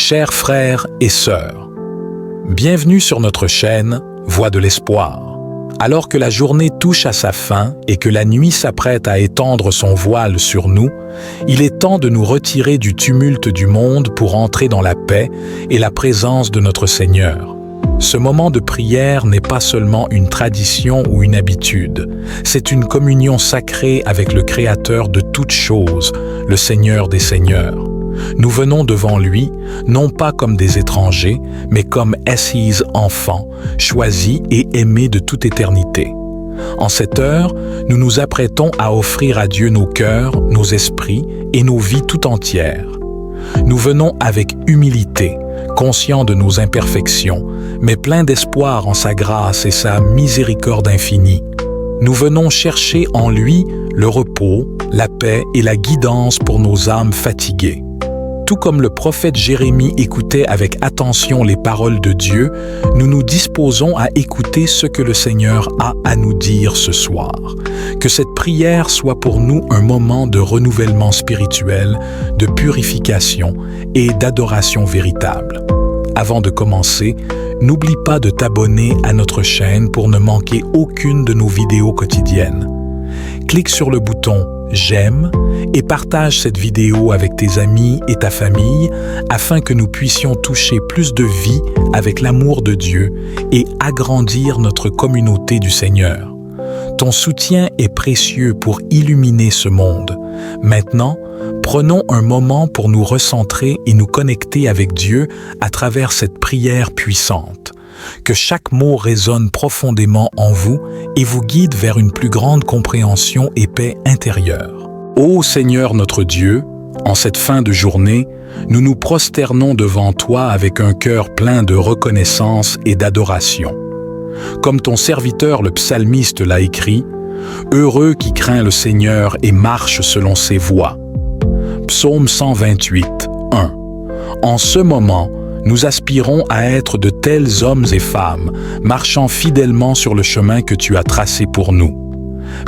Chers frères et sœurs, bienvenue sur notre chaîne Voix de l'Espoir. Alors que la journée touche à sa fin et que la nuit s'apprête à étendre son voile sur nous, il est temps de nous retirer du tumulte du monde pour entrer dans la paix et la présence de notre Seigneur. Ce moment de prière n'est pas seulement une tradition ou une habitude, c'est une communion sacrée avec le Créateur de toutes choses, le Seigneur des Seigneurs. Nous venons devant lui, non pas comme des étrangers, mais comme assis enfants, choisis et aimés de toute éternité. En cette heure, nous nous apprêtons à offrir à Dieu nos cœurs, nos esprits et nos vies tout entières. Nous venons avec humilité, conscients de nos imperfections, mais pleins d'espoir en sa grâce et sa miséricorde infinie. Nous venons chercher en lui le repos, la paix et la guidance pour nos âmes fatiguées. Tout comme le prophète Jérémie écoutait avec attention les paroles de Dieu, nous nous disposons à écouter ce que le Seigneur a à nous dire ce soir. Que cette prière soit pour nous un moment de renouvellement spirituel, de purification et d'adoration véritable. Avant de commencer, n'oublie pas de t'abonner à notre chaîne pour ne manquer aucune de nos vidéos quotidiennes. Clique sur le bouton « J'aime » et partage cette vidéo avec tes amis et ta famille afin que nous puissions toucher plus de vie avec l'amour de Dieu et agrandir notre communauté du Seigneur. Ton soutien est précieux pour illuminer ce monde. Maintenant, prenons un moment pour nous recentrer et nous connecter avec Dieu à travers cette prière puissante. Que chaque mot résonne profondément en vous et vous guide vers une plus grande compréhension et paix intérieure. Ô Seigneur notre Dieu, en cette fin de journée, nous nous prosternons devant toi avec un cœur plein de reconnaissance et d'adoration. Comme ton serviteur le psalmiste l'a écrit, « Heureux qui craint le Seigneur et marche selon ses voies ». Psaume 128, 1. En ce moment, nous aspirons à être de tels hommes et femmes, marchant fidèlement sur le chemin que tu as tracé pour nous.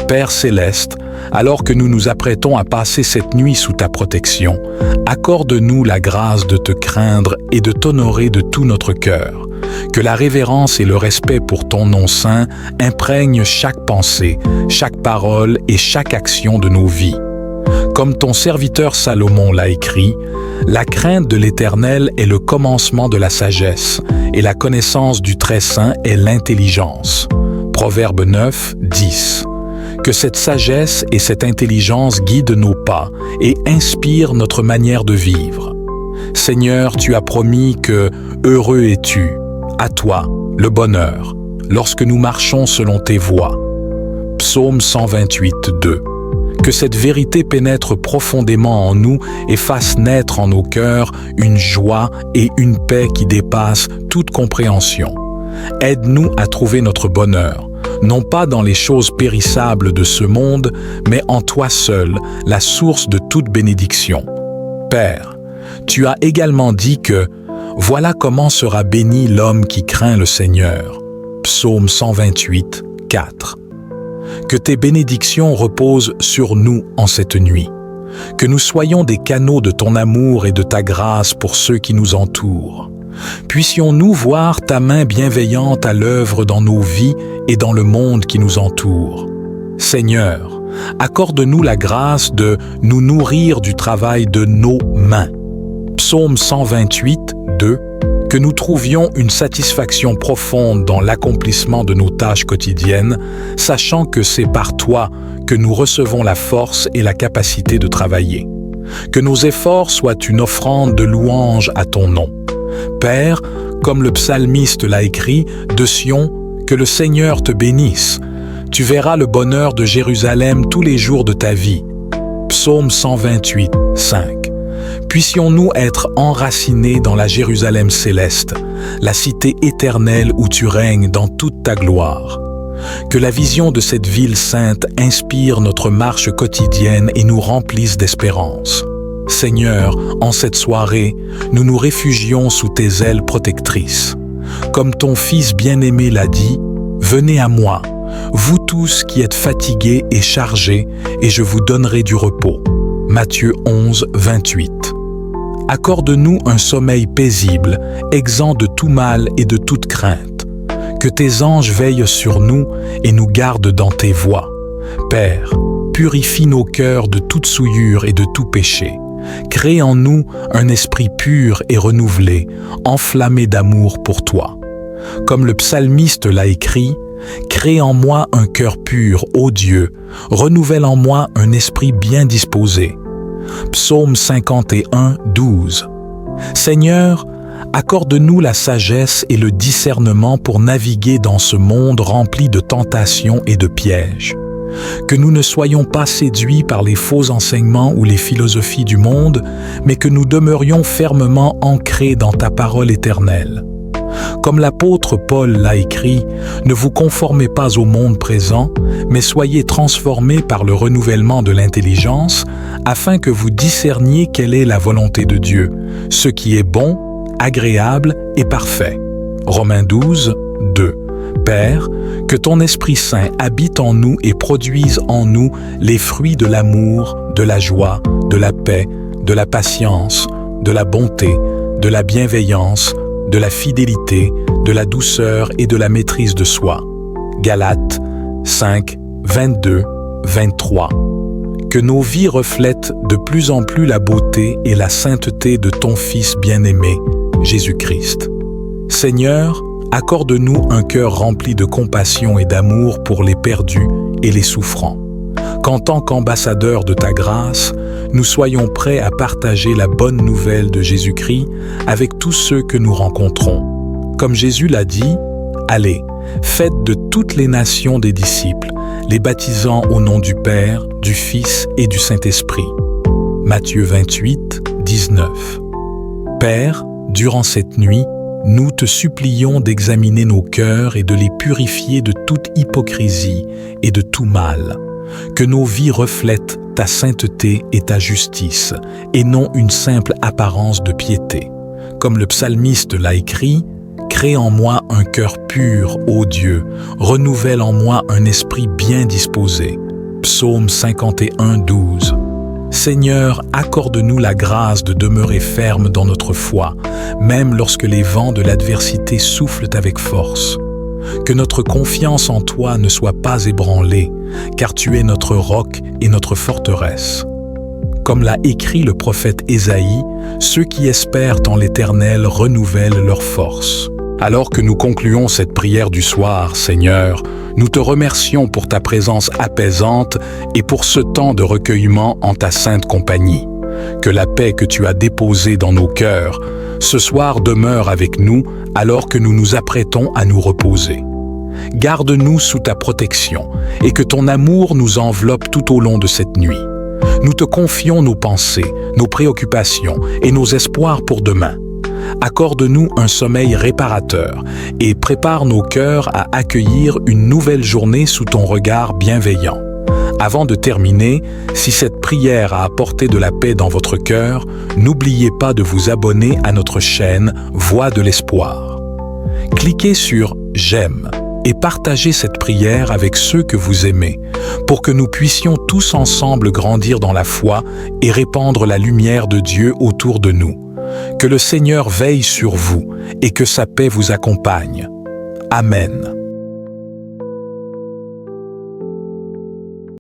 Père céleste, alors que nous nous apprêtons à passer cette nuit sous ta protection, accorde-nous la grâce de te craindre et de t'honorer de tout notre cœur. Que la révérence et le respect pour ton nom saint imprègnent chaque pensée, chaque parole et chaque action de nos vies. Comme ton serviteur Salomon l'a écrit, « La crainte de l'Éternel est le commencement de la sagesse, et la connaissance du Très-Saint est l'intelligence. » Proverbe 9, 10. Que cette sagesse et cette intelligence guident nos pas et inspirent notre manière de vivre. Seigneur, tu as promis que « Heureux es-tu, à toi, le bonheur, lorsque nous marchons selon tes voies. » Psaume 128, 2. Que cette vérité pénètre profondément en nous et fasse naître en nos cœurs une joie et une paix qui dépassent toute compréhension. Aide-nous à trouver notre bonheur, non pas dans les choses périssables de ce monde, mais en toi seul, la source de toute bénédiction. Père, tu as également dit que « Voilà comment sera béni l'homme qui craint le Seigneur ». Psaume 128, 4. Que tes bénédictions reposent sur nous en cette nuit. Que nous soyons des canaux de ton amour et de ta grâce pour ceux qui nous entourent. Puissions-nous voir ta main bienveillante à l'œuvre dans nos vies et dans le monde qui nous entoure. Seigneur, accorde-nous la grâce de nous nourrir du travail de nos mains. Psaume 128, 2. Que nous trouvions une satisfaction profonde dans l'accomplissement de nos tâches quotidiennes, sachant que c'est par toi que nous recevons la force et la capacité de travailler. Que nos efforts soient une offrande de louange à ton nom. Père, comme le psalmiste l'a écrit, de Sion, que le Seigneur te bénisse. Tu verras le bonheur de Jérusalem tous les jours de ta vie. Psaume 128, 5. Puissions-nous être enracinés dans la Jérusalem céleste, la cité éternelle où tu règnes dans toute ta gloire. Que la vision de cette ville sainte inspire notre marche quotidienne et nous remplisse d'espérance. Seigneur, en cette soirée, nous nous réfugions sous tes ailes protectrices. Comme ton Fils bien-aimé l'a dit, « Venez à moi, vous tous qui êtes fatigués et chargés, et je vous donnerai du repos. » Matthieu 11, 28. Accorde-nous un sommeil paisible, exempt de tout mal et de toute crainte. Que tes anges veillent sur nous et nous gardent dans tes voies. Père, purifie nos cœurs de toute souillure et de tout péché. Crée en nous un esprit pur et renouvelé, enflammé d'amour pour toi. Comme le psalmiste l'a écrit, « Crée en moi un cœur pur, ô Dieu, renouvelle en moi un esprit bien disposé. » Psaume 51, 12. Seigneur, accorde-nous la sagesse et le discernement pour naviguer dans ce monde rempli de tentations et de pièges. Que nous ne soyons pas séduits par les faux enseignements ou les philosophies du monde, mais que nous demeurions fermement ancrés dans ta parole éternelle. Comme l'apôtre Paul l'a écrit, ne vous conformez pas au monde présent, mais soyez transformés par le renouvellement de l'intelligence, afin que vous discerniez quelle est la volonté de Dieu, ce qui est bon, agréable et parfait. Romains 12, 2. Père, que ton Esprit Saint habite en nous et produise en nous les fruits de l'amour, de la joie, de la paix, de la patience, de la bonté, de la bienveillance, de la fidélité, de la douceur et de la maîtrise de soi. Galates 5, 22, 23. Que nos vies reflètent de plus en plus la beauté et la sainteté de ton Fils bien-aimé, Jésus-Christ. Seigneur, accorde-nous un cœur rempli de compassion et d'amour pour les perdus et les souffrants. Qu'en tant qu'ambassadeurs de ta grâce, nous soyons prêts à partager la bonne nouvelle de Jésus-Christ avec tous ceux que nous rencontrons. Comme Jésus l'a dit, « Allez, faites de toutes les nations des disciples, les baptisant au nom du Père, du Fils et du Saint-Esprit. » Matthieu 28, 19. Père, durant cette nuit, nous te supplions d'examiner nos cœurs et de les purifier de toute hypocrisie et de tout mal. Que nos vies reflètent ta sainteté et ta justice, et non une simple apparence de piété. Comme le psalmiste l'a écrit, « Crée en moi un cœur pur, ô Dieu, renouvelle en moi un esprit bien disposé. » Psaume 51, 12. Seigneur, accorde-nous la grâce de demeurer ferme dans notre foi, même lorsque les vents de l'adversité soufflent avec force. Que notre confiance en toi ne soit pas ébranlée, car tu es notre roc et notre forteresse. Comme l'a écrit le prophète Ésaïe, ceux qui espèrent en l'Éternel renouvellent leur force. Alors que nous concluons cette prière du soir, Seigneur, nous te remercions pour ta présence apaisante et pour ce temps de recueillement en ta sainte compagnie. Que la paix que tu as déposée dans nos cœurs, ce soir demeure avec nous alors que nous nous apprêtons à nous reposer. Garde-nous sous ta protection et que ton amour nous enveloppe tout au long de cette nuit. Nous te confions nos pensées, nos préoccupations et nos espoirs pour demain. Accorde-nous un sommeil réparateur et prépare nos cœurs à accueillir une nouvelle journée sous ton regard bienveillant. Avant de terminer, si cette prière a apporté de la paix dans votre cœur, n'oubliez pas de vous abonner à notre chaîne Voix de l'Espoir. Cliquez sur « J'aime » et partagez cette prière avec ceux que vous aimez, pour que nous puissions tous ensemble grandir dans la foi et répandre la lumière de Dieu autour de nous. Que le Seigneur veille sur vous et que sa paix vous accompagne. Amen.